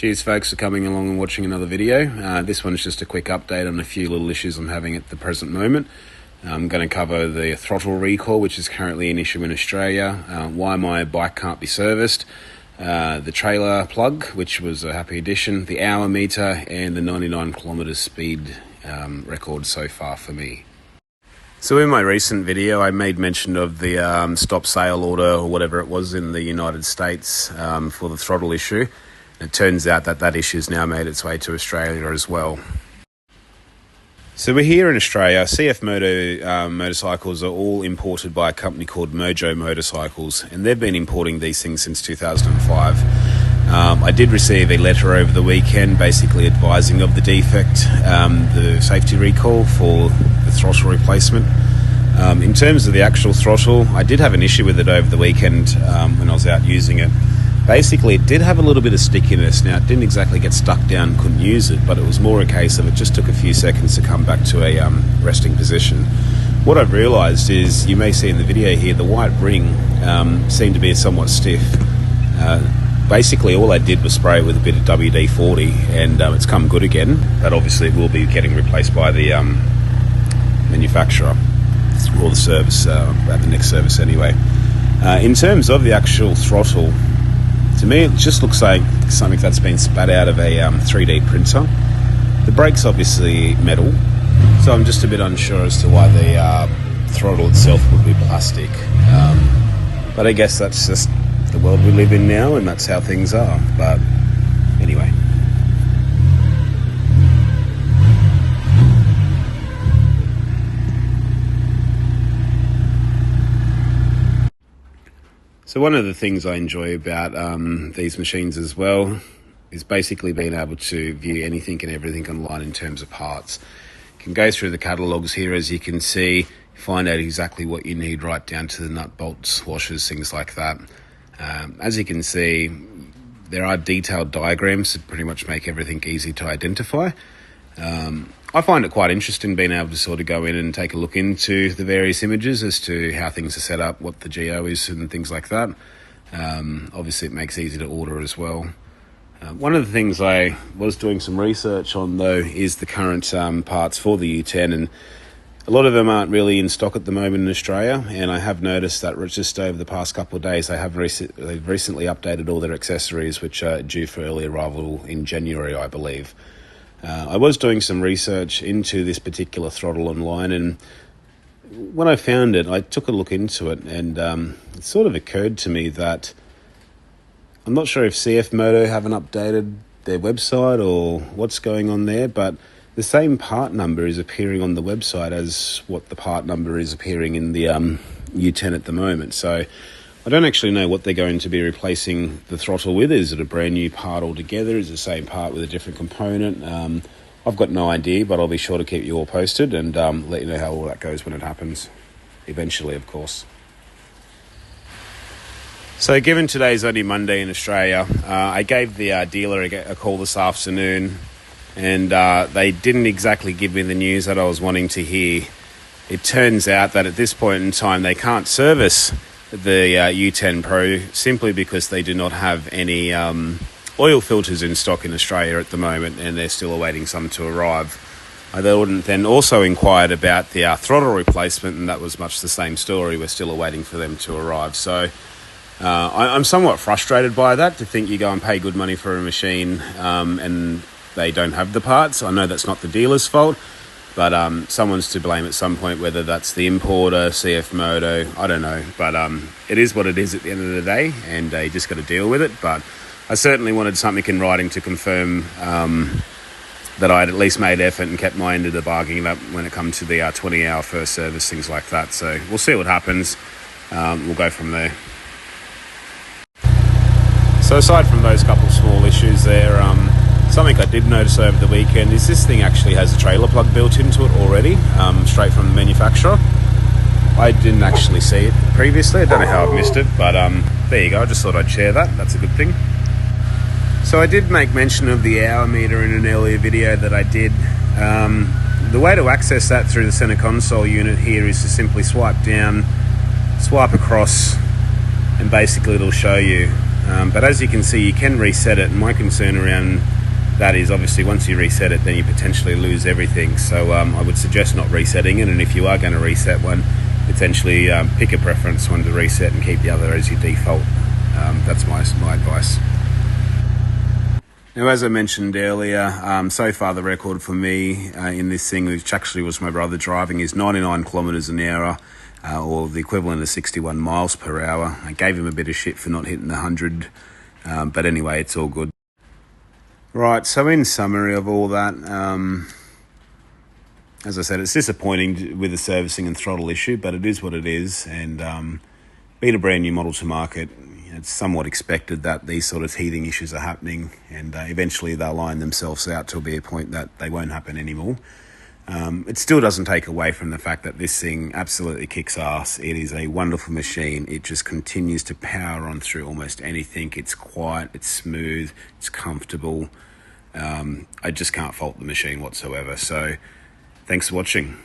Cheers folks for coming along and watching another video. This one's just a quick update on a few little issues I'm having at the present moment. I'm going to cover the throttle recall, which is currently an issue in Australia, why my bike can't be serviced, the trailer plug, which was a happy addition, the hour meter, and the 99 kilometer speed record so far for me. So in my recent video, I made mention of the stop sale order or whatever it was in the United States for the throttle issue. It turns out that issue has now made its way to Australia as well. So we're here in Australia. CFMOTO motorcycles are all imported by a company called Mojo Motorcycles, and they've been importing these things since 2005. I did receive a letter over the weekend basically advising of the defect, the safety recall for the throttle replacement. In terms of the actual throttle, I did have an issue with it over the weekend when I was out using it. Basically, it did have a little bit of stickiness. Now, it didn't exactly get stuck down, couldn't use it, but it was more a case of it just took a few seconds to come back to a resting position. What I've realised is, you may see in the video here, the white ring seemed to be somewhat stiff. Basically, all I did was spray it with a bit of WD-40 and it's come good again, but obviously it will be getting replaced by the manufacturer or the service at the next service anyway. In terms of the actual throttle, to me, it just looks like something that's been spat out of a 3D printer. The brake's obviously metal, so I'm just a bit unsure as to why the throttle itself would be plastic. But I guess that's just the world we live in now, and that's how things are. But anyway. So one of the things I enjoy about these machines as well is basically being able to view anything and everything online in terms of parts. You can go through the catalogues here, as you can see, find out exactly what you need right down to the nut, bolts, washers, things like that. As you can see, there are detailed diagrams that pretty much make everything easy to identify. I find it quite interesting being able to sort of go in and take a look into the various images as to how things are set up, what the geo is and things like that. Obviously it makes it easy to order as well. One of the things I was doing some research on though is the current parts for the U10, and a lot of them aren't really in stock at the moment in Australia, and I have noticed that just over the past couple of days they've recently updated all their accessories, which are due for early arrival in January, I believe. I was doing some research into this particular throttle online, and when I found it, I took a look into it, and it sort of occurred to me that I'm not sure if CFMOTO haven't updated their website or what's going on there, but the same part number is appearing on the website as what the part number is appearing in the U10 at the moment. So I don't actually know what they're going to be replacing the throttle with. Is it a brand new part altogether? Is it the same part with a different component? I've got no idea, but I'll be sure to keep you all posted and let you know how all that goes when it happens. Eventually, of course. So given today's only Monday in Australia, I gave the dealer a call this afternoon, and they didn't exactly give me the news that I was wanting to hear. It turns out that at this point in time, they can't service the U10 Pro simply because they do not have any oil filters in stock in Australia at the moment, and they're still awaiting some to arrive. I then also inquired about the throttle replacement, and that was much the same story. We're still awaiting for them to arrive. So I'm somewhat frustrated by that, to think you go and pay good money for a machine and they don't have the parts. I know that's not the dealer's fault, but someone's to blame at some point, whether that's the importer, CFMOTO, I don't know. But it is what it is at the end of the day, and you just got to deal with it. But I certainly wanted something in writing to confirm that I'd at least made effort and kept my end of the bargain up when it comes to the 20-hour first service, things like that. So we'll see what happens. We'll go from there. So aside from those couple of small issues there, something I did notice over the weekend is this thing actually has a trailer plug built into it already, straight from the manufacturer. I didn't actually see it previously. I don't know how I've missed it, but there you go. I just thought I'd share that. That's a good thing. So I did make mention of the hour meter in an earlier video that I did. The way to access that through the center console unit here is to simply swipe down, swipe across, and basically it'll show you But as you can see, you can reset it, and my concern around that is obviously once you reset it, then you potentially lose everything. So I would suggest not resetting it, and if you are going to reset one, potentially pick a preference one to reset and keep the other as your default. That's my advice. Now, as I mentioned earlier, so far the record for me in this thing, which actually was my brother driving, is 99 kilometres an hour, or the equivalent of 61 miles per hour. I gave him a bit of shit for not hitting the 100, but anyway, it's all good. Right, so in summary of all that, as I said, it's disappointing with the servicing and throttle issue, but it is what it is, and being a brand new model to market, it's somewhat expected that these sort of teething issues are happening, and eventually they'll line themselves out to be a point that they won't happen anymore. It still doesn't take away from the fact that this thing absolutely kicks ass. It is a wonderful machine. It just continues to power on through almost anything. It's quiet, it's smooth, it's comfortable. I just can't fault the machine whatsoever. So thanks for watching.